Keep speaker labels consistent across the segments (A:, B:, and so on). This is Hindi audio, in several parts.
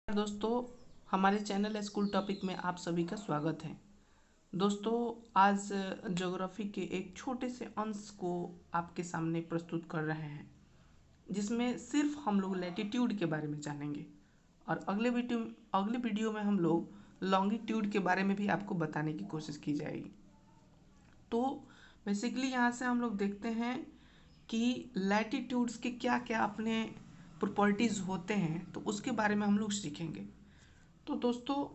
A: दोस्तों, हमारे चैनल स्कूल टॉपिक में आप सभी का स्वागत है। दोस्तों, आज ज्योग्राफी के एक छोटे से अंश को आपके सामने प्रस्तुत कर रहे हैं, जिसमें सिर्फ हम लोग लैटिट्यूड के बारे में जानेंगे और अगले वीडियो में हम लोग लॉन्गिट्यूड के बारे में भी आपको बताने की कोशिश की जाएगी। तो बेसिकली यहाँ से हम लोग देखते हैं कि लैटिट्यूड्स के क्या क्या अपने प्रॉपर्टीज़ होते हैं, तो उसके बारे में हम लोग सीखेंगे। तो दोस्तों,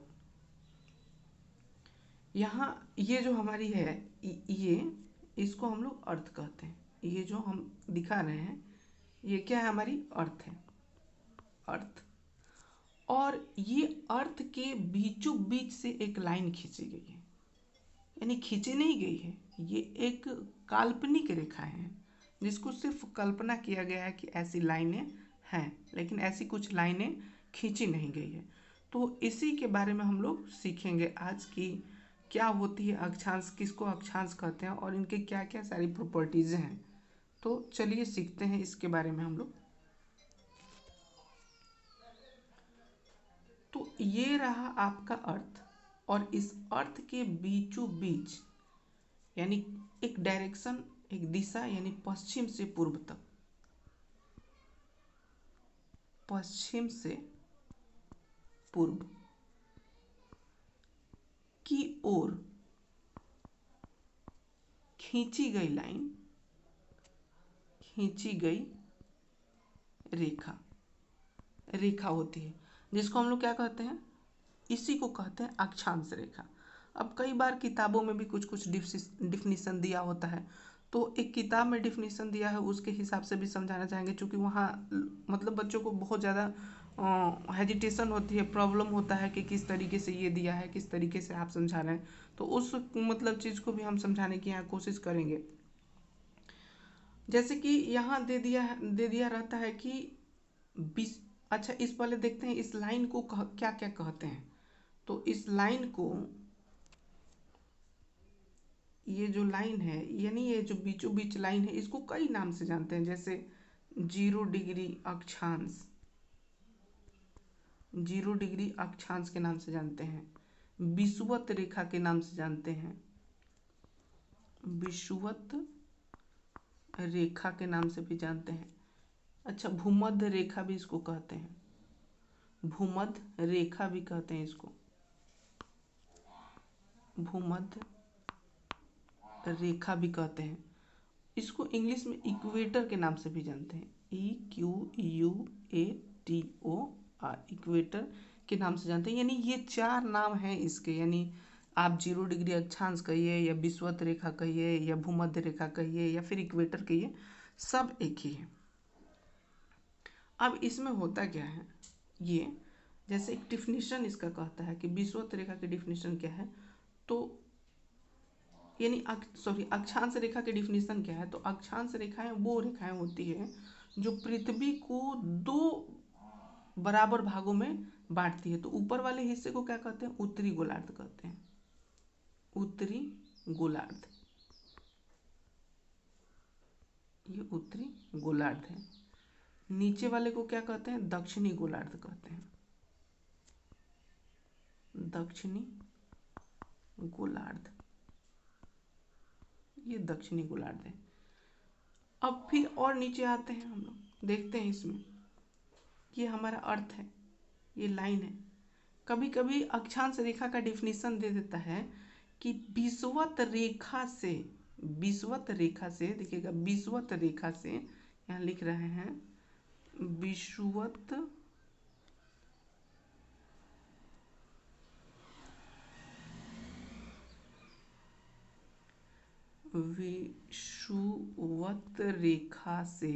A: यहाँ ये जो हमारी है, ये इसको हम लोग अर्थ कहते हैं। ये जो हम दिखा रहे हैं, ये क्या है? हमारी अर्थ है, अर्थ। और ये अर्थ के बीचों बीच से एक लाइन खींची गई है, यानी खींची नहीं गई है, ये एक काल्पनिक रेखा है जिसको सिर्फ कल्पना किया गया है कि ऐसी लाइनें हैं, लेकिन ऐसी कुछ लाइनें खींची नहीं गई है। तो इसी के बारे में हम लोग सीखेंगे आज की क्या होती है अक्षांश, किसको अक्षांश कहते हैं और इनके क्या क्या सारी प्रॉपर्टीज हैं। तो चलिए सीखते हैं इसके बारे में हम लोग। तो ये रहा आपका अर्थ, और इस अर्थ के बीचों बीच यानी एक डायरेक्शन, एक दिशा, यानी पश्चिम से पूर्व तक, पश्चिम से पूर्व की ओर खींची गई लाइन, खींची गई रेखा, रेखा होती है, जिसको हम लोग क्या कहते हैं? इसी को कहते हैं अक्षांश रेखा। अब कई बार किताबों में भी कुछ कुछ डिफिनीशन दिया होता है, तो एक किताब में डिफिनीशन दिया है उसके हिसाब से भी समझाना चाहेंगे, क्योंकि वहाँ मतलब बच्चों को बहुत ज़्यादा हेजिटेशन होती है, प्रॉब्लम होता है कि किस तरीके से ये दिया है, किस तरीके से आप समझा रहे हैं। तो उस मतलब चीज़ को भी हम समझाने की यहाँ कोशिश करेंगे। जैसे कि यहाँ दे दिया रहता है कि अच्छा, इस पहले देखते हैं इस लाइन को क्या क्या कहते हैं। तो इस लाइन को, ये जो लाइन है, यानी ये जो बीचों बीच लाइन है, इसको कई नाम से जानते हैं। जैसे 0 डिग्री अक्षांश, 0 डिग्री अक्षांश के नाम से जानते हैं, विषुवत रेखा के नाम से जानते हैं, विषुवत रेखा के नाम से भी जानते हैं। अच्छा, भूमध्य रेखा भी इसको कहते हैं, भूमध्य रेखा भी कहते हैं इसको, भूमध्य रेखा भी कहते हैं। इसको इंग्लिश में इक्वेटर के नाम से भी जानते हैं, EQUATOR, इक्वेटर के नाम से जानते हैं। यानी ये 4 नाम हैं इसके, यानी आप 0 डिग्री अक्षांश कहिए, या विषुवत रेखा कहिए, या भूमध्य रेखा कहिए, या फिर इक्वेटर कहिए, सब एक ही है। अब इसमें होता क्या है, ये जैसे एक डिफिनीशन इसका कहता है कि विषुवत रेखा की डिफिनीशन क्या है, तो यानी अक्षांश रेखा की डिफिनीशन क्या है। तो अक्षांश रेखाएं वो रेखाएं होती है जो पृथ्वी को 2 बराबर भागों में बांटती है। तो ऊपर वाले हिस्से को क्या कहते हैं? उत्तरी गोलार्ध कहते हैं, उत्तरी गोलार्ध, ये उत्तरी गोलार्ध है। नीचे वाले को क्या कहते हैं? दक्षिणी गोलार्ध कहते हैं, दक्षिणी गोलार्ध, ये दक्षिणी गोलार्ध है। अब फिर और नीचे आते हैं, हम लोग देखते हैं इसमें, ये हमारा अर्थ है, ये लाइन है। कभी कभी अक्षांश रेखा का डिफिनीशन दे देता है कि विषुवत रेखा से, विषुवत रेखा से, देखिएगा विषुवत रेखा से, यहाँ लिख रहे हैं विषुवत विषुवत रेखा से,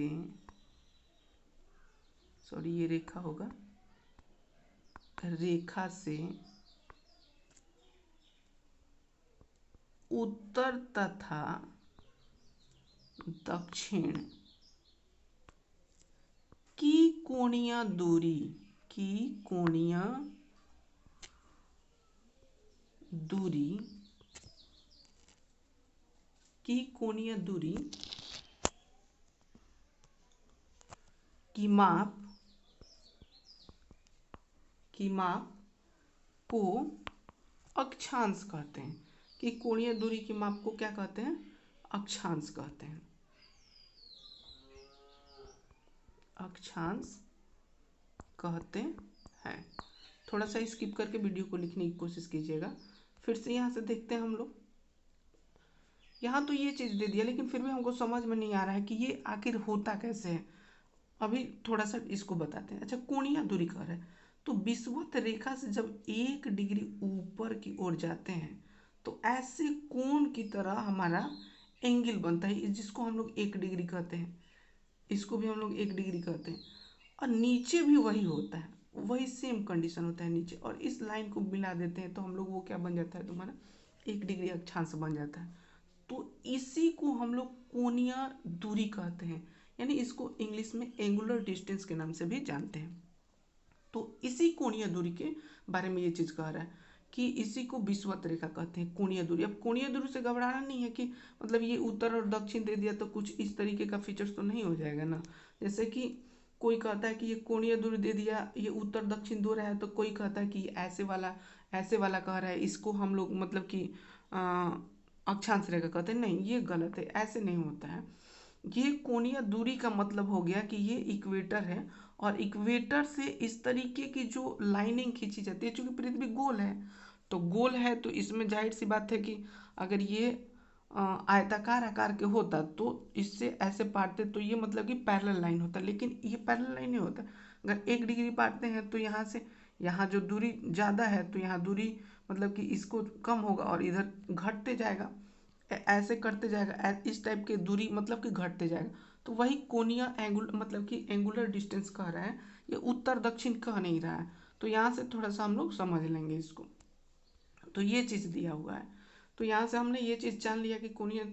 A: सॉरी ये रेखा होगा, रेखा से उत्तर तथा दक्षिण की कोणीय दूरी, की कोणीय दूरी, की कोणीय दूरी की माप की माप को अक्षांश कहते हैं, कि कोणीय दूरी की माप को क्या कहते हैं, अक्षांश कहते हैं, अक्षांश कहते हैं। थोड़ा सा स्किप करके वीडियो को लिखने की कोशिश कीजिएगा। फिर से यहाँ से देखते हैं हम लोग, यहाँ तो ये चीज़ दे दिया लेकिन फिर भी हमको समझ में नहीं आ रहा है कि ये आखिर होता कैसे है। अभी थोड़ा सा इसको बताते हैं। अच्छा, कोणीय दूरी कह रहे हैं, तो विषुवत रेखा से जब 1 डिग्री ऊपर की ओर जाते हैं तो ऐसे कोण की तरह हमारा एंगल बनता है, जिसको हम लोग 1 डिग्री कहते हैं, इसको भी हम लोग 1 डिग्री कहते हैं। और नीचे भी वही होता है, वही सेम कंडीशन होता है नीचे, और इस लाइन को मिला देते हैं तो हम लोग वो क्या बन जाता है, तुम्हारा 1 डिग्री अक्षांश बन जाता है। तो इसी को हम लोग कोणीय दूरी कहते हैं, यानी इसको इंग्लिश में एंगुलर डिस्टेंस के नाम से भी जानते हैं। तो इसी कोणीय दूरी के बारे में ये चीज़ कह रहा है कि इसी को विषुवत रेखा कहते हैं, कोणीय दूरी। अब कोणीय दूरी से घबराना नहीं है कि मतलब ये उत्तर और दक्षिण दे दिया तो कुछ इस तरीके का फीचर्स तो नहीं हो जाएगा ना। जैसे कि कोई कहता है कि ये कोणीय दूरी दे दिया, ये उत्तर दक्षिण दो रहा है, तो कोई कहता है कि ऐसे वाला कह रहा है, इसको हम लोग मतलब कि अक्षांश रेखा कहते हैं। नहीं, ये गलत है, ऐसे नहीं होता है। ये कोणीय दूरी का मतलब हो गया कि ये इक्वेटर है, और इक्वेटर से इस तरीके की जो लाइनिंग खींची जाती है, चूंकि पृथ्वी गोल है, तो गोल है तो इसमें जाहिर सी बात है कि अगर ये आयताकार आकार के होता तो इससे ऐसे पाटते तो ये मतलब कि पैरेलल लाइन होता, लेकिन ये पैरेलल लाइन नहीं होता। अगर 1 डिग्री पाटते हैं तो यहाँ से यहाँ जो दूरी ज़्यादा है तो यहाँ दूरी मतलब कि इसको कम होगा और इधर घटते जाएगा, ऐसे करते जाएगा, इस टाइप की दूरी मतलब कि घटते जाएगा। तो वही कोणीय एंगुल मतलब कि एंगुलर डिस्टेंस कह रहा है, ये उत्तर दक्षिण कह नहीं रहा है। तो यहाँ से थोड़ा सा हम लोग समझ लेंगे इसको। तो ये चीज़ दिया हुआ है, तो यहाँ से हमने ये चीज़ जान लिया कि कोणीय।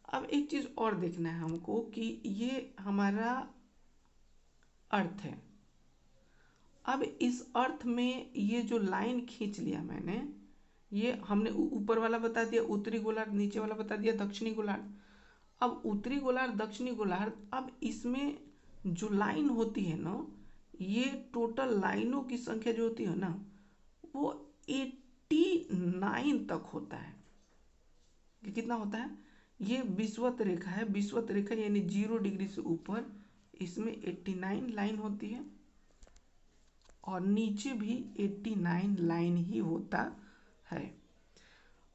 A: अब एक चीज़ और देखना है हमको कि ये हमारा अर्थ है। अब इस अर्थ में ये जो लाइन खींच लिया मैंने, ये हमने ऊपर वाला बता दिया उत्तरी गोलार्ध, नीचे वाला बता दिया दक्षिणी गोलार्ध। अब उत्तरी गोलार्ध दक्षिणी गोलार्ध, अब इसमें जो लाइन होती है ना, ये टोटल लाइनों की संख्या जो होती है ना, वो 89 तक होता है। ये कितना होता है, ये विषुवत रेखा है, विषुवत रेखा यानी 0 डिग्री से ऊपर इसमें 89 लाइन होती है, और नीचे भी 89 लाइन ही होता है।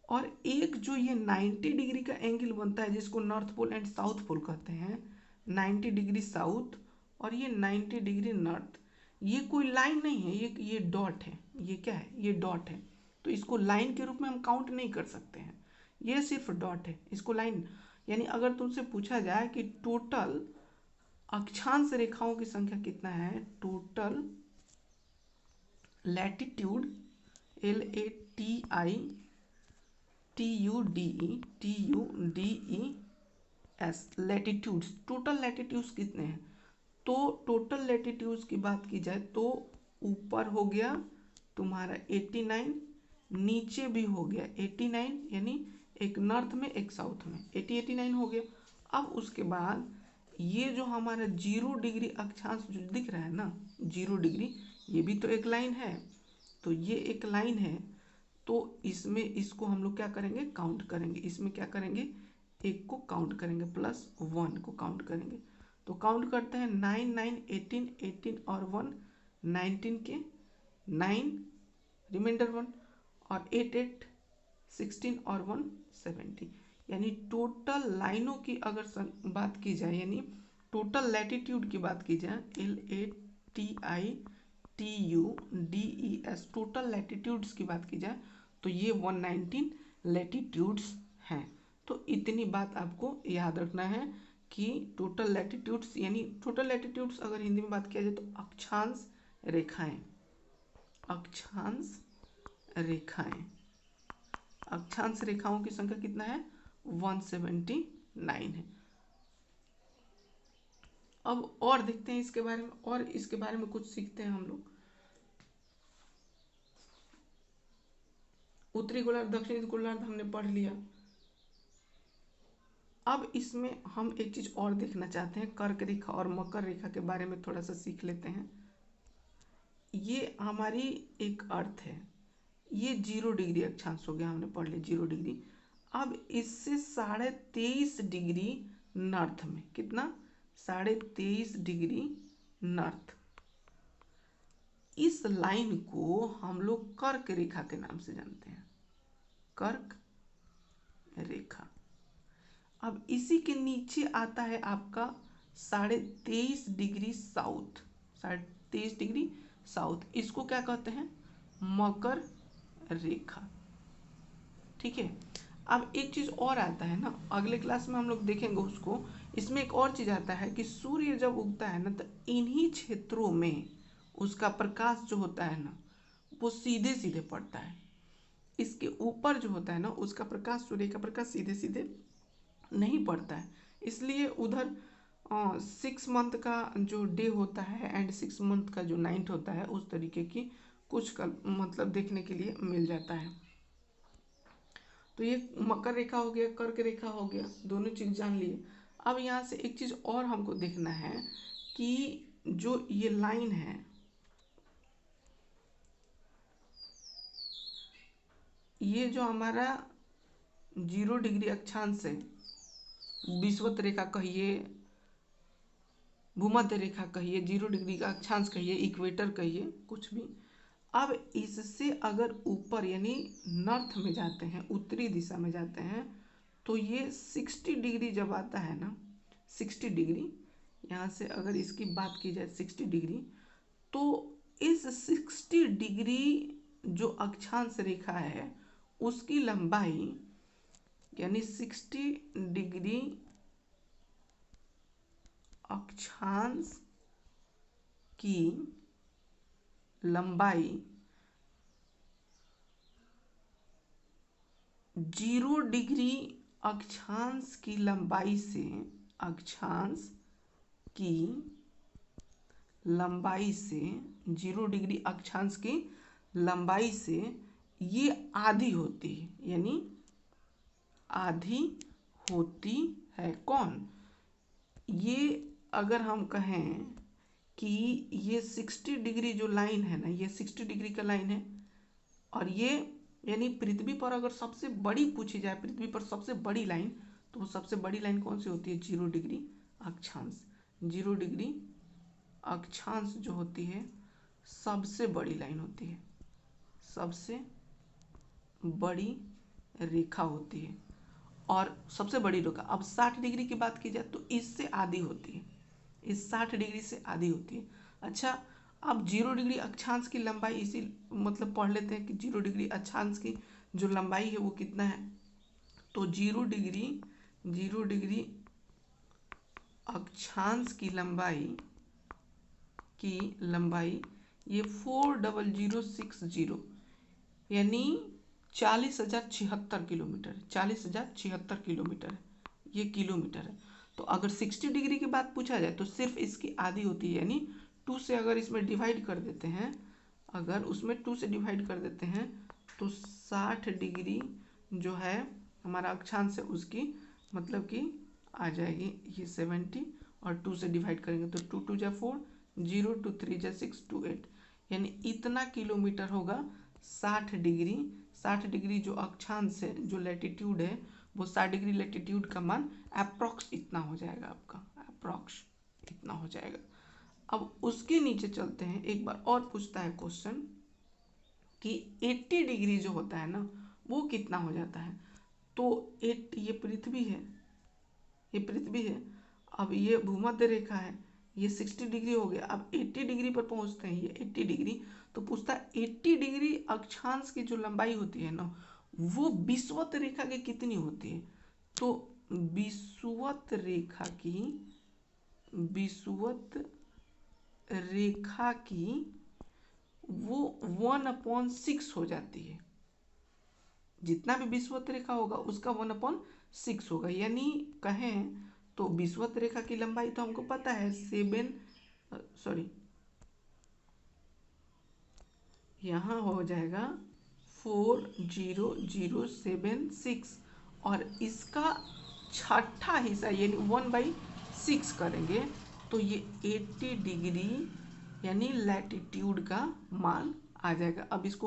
A: और एक जो ये 90 डिग्री का एंगल बनता है, जिसको north pole and south pole कहते हैं, 90 डिग्री साउथ और ये 90 डिग्री नॉर्थ, ये कोई लाइन नहीं है, ये डॉट है। ये क्या है, ये डॉट है। तो इसको लाइन के रूप में हम काउंट नहीं कर सकते हैं, ये सिर्फ डॉट है, इसको लाइन। यानी अगर तुमसे पूछा जाए कि टोटल अक्षांश रेखाओं की संख्या कितना है, total latitude LATITUDES latitudes, total latitudes कितने हैं। तो टोटल लैटिट्यूड्स की बात की जाए तो ऊपर हो गया तुम्हारा 89, नीचे भी हो गया 89, यानी एक नॉर्थ में एक साउथ में 89 हो गया। अब उसके बाद ये जो हमारा 0 डिग्री अक्षांश जो दिख रहा है ना, 0 डिग्री, ये भी तो एक लाइन है। तो ये एक लाइन है, तो इसमें इसको हम लोग क्या करेंगे, काउंट करेंगे। इसमें क्या करेंगे, एक को काउंट करेंगे प्लस 1 को काउंट करेंगे। तो काउंट करते हैं 9 9 18 18 और 1 19 के 9 रिमाइंडर 1 और 8 8 16 और 1 17। यानी टोटल लाइनों की अगर बात की जाए, यानी टोटल लैटिट्यूड की बात की जाए, LATITUDES टोटल लैटिट्यूड्स की बात की जाए तो ये 119 लैटिट्यूड्स हैं। तो इतनी बात आपको याद रखना है कि टोटल लैटिट्यूड्स, यानी टोटल लैटिट्यूड्स अगर हिंदी में बात किया जाए तो अक्षांश रेखाएं, अक्षांश रेखाएं, अक्षांश रेखाओं की संख्या कितना है, 179 है। अब और देखते हैं इसके बारे में, और इसके बारे में कुछ सीखते हैं हम लोग। उत्तरी गोलार्ध दक्षिणी गोलार्ध हमने पढ़ लिया। अब इसमें हम एक चीज और देखना चाहते हैं, कर्क रेखा और मकर रेखा के बारे में थोड़ा सा सीख लेते हैं। ये हमारी एक अर्थ है, ये 0 डिग्री अक्षांश हो गया, हमने पढ़ लिया 0 डिग्री। अब इससे 23.5 डिग्री नॉर्थ में, कितना, 23.5 डिग्री नॉर्थ, इस लाइन को हम लोग कर्क रेखा के नाम से जानते हैं, कर्क रेखा। अब इसी के नीचे आता है आपका 23.5 डिग्री साउथ, 23.5 डिग्री साउथ, इसको क्या कहते हैं, मकर रेखा। ठीक है। अब एक चीज और आता है ना, अगले क्लास में हम लोग देखेंगे उसको। इसमें एक और चीज आता है कि सूर्य जब उगता है ना, तो इन्हीं क्षेत्रों में उसका प्रकाश जो होता है ना, वो सीधे सीधे पड़ता है। इसके ऊपर जो होता है ना, उसका प्रकाश, सूर्य का प्रकाश सीधे सीधे नहीं पड़ता है। इसलिए उधर 6 मंथ का जो डे होता है एंड 6 मंथ का जो नाइट होता है, उस तरीके की कुछ मतलब देखने के लिए मिल जाता है। तो ये मकर रेखा हो गया, कर्क रेखा हो गया, दोनों चीज जान लिए। अब यहाँ से एक चीज और हमको देखना है कि जो ये लाइन है, ये जो हमारा 0 डिग्री अक्षांश है, विषुवत रेखा कहिए, भूमध्य रेखा कहिए, 0 डिग्री का अक्षांश कहिए, इक्वेटर कहिए, कुछ भी। अब इससे अगर ऊपर यानी नॉर्थ में जाते हैं, उत्तरी दिशा में जाते हैं, तो ये 60 डिग्री जब आता है ना, 60 डिग्री, यहाँ से अगर इसकी बात की जाए 60 डिग्री, तो इस 60 डिग्री जो अक्षांश रेखा है, उसकी लंबाई यानी 60 डिग्री अक्षांश की लंबाई 0 डिग्री अक्षांश की लंबाई से, अक्षांश की लंबाई से, 0 डिग्री अक्षांश की लंबाई से ये आधी होती है, यानी आधी होती है। कौन, ये अगर हम कहें कि ये 60 डिग्री जो लाइन है ना, ये 60 डिग्री का लाइन है, और ये यानी पृथ्वी पर अगर सबसे बड़ी पूछी जाए, पृथ्वी पर सबसे बड़ी लाइन, तो वो सबसे बड़ी लाइन कौन सी होती है, 0 डिग्री अक्षांश। 0 डिग्री अक्षांश जो होती है सबसे बड़ी लाइन होती है, सबसे बड़ी रेखा होती है। और सबसे बड़ी रेखा, अब 60 डिग्री की बात की जाए तो इससे आधी होती है, इस 60 डिग्री से आधी होती है। अच्छा, अब 0 डिग्री अक्षांश की लंबाई इसी मतलब पढ़ लेते हैं कि 0 डिग्री अक्षांश की जो लंबाई है वो कितना है। तो 0 डिग्री अक्षांश की लंबाई ये 40060 यानी 40,076 किलोमीटर, 40,076 किलोमीटर, ये किलोमीटर है। तो अगर 60 डिग्री की बात पूछा जाए तो सिर्फ इसकी आधी होती है, यानी 2 से अगर इसमें डिवाइड कर देते हैं, अगर उसमें 2 से डिवाइड कर देते हैं, तो 60 डिग्री जो है हमारा अक्षांश है, उसकी मतलब कि आ जाएगी ये 70, और 2 से डिवाइड करेंगे तो 2 2 जा 4, 0 2 3 जा 6 2 8, यानी इतना किलोमीटर होगा 60 डिग्री। 60 डिग्री जो अक्षांश है, जो लैटिट्यूड है, वो 60 डिग्री लैटिट्यूड का मान अप्रॉक्स इतना हो जाएगा, आपका अप्रॉक्स इतना हो जाएगा। अब उसके नीचे चलते हैं, एक बार और पूछता है क्वेश्चन कि 80 डिग्री जो होता है ना, वो कितना हो जाता है। तो 8, ये पृथ्वी है, ये पृथ्वी है, अब ये भूमध्य रेखा है, ये 60 डिग्री हो गया। अब 80 डिग्री पर पहुंचते हैं, ये 80 डिग्री, तो पूछता है 80 डिग्री अक्षांश की जो लंबाई होती है ना, वो विषुवत रेखा की कितनी होती है। तो विषुवत रेखा की वो 1/6 हो जाती है, जितना भी विषुवत रेखा होगा उसका 1/6 होगा। यानी कहें तो विषुवत रेखा की लंबाई तो हमको पता है 7, सॉरी, यहाँ हो जाएगा 40076, और इसका छठा हिस्सा यानी 1/6 करेंगे, तो ये 80 डिग्री यानी लैटिट्यूड का मान आ जाएगा। अब इसको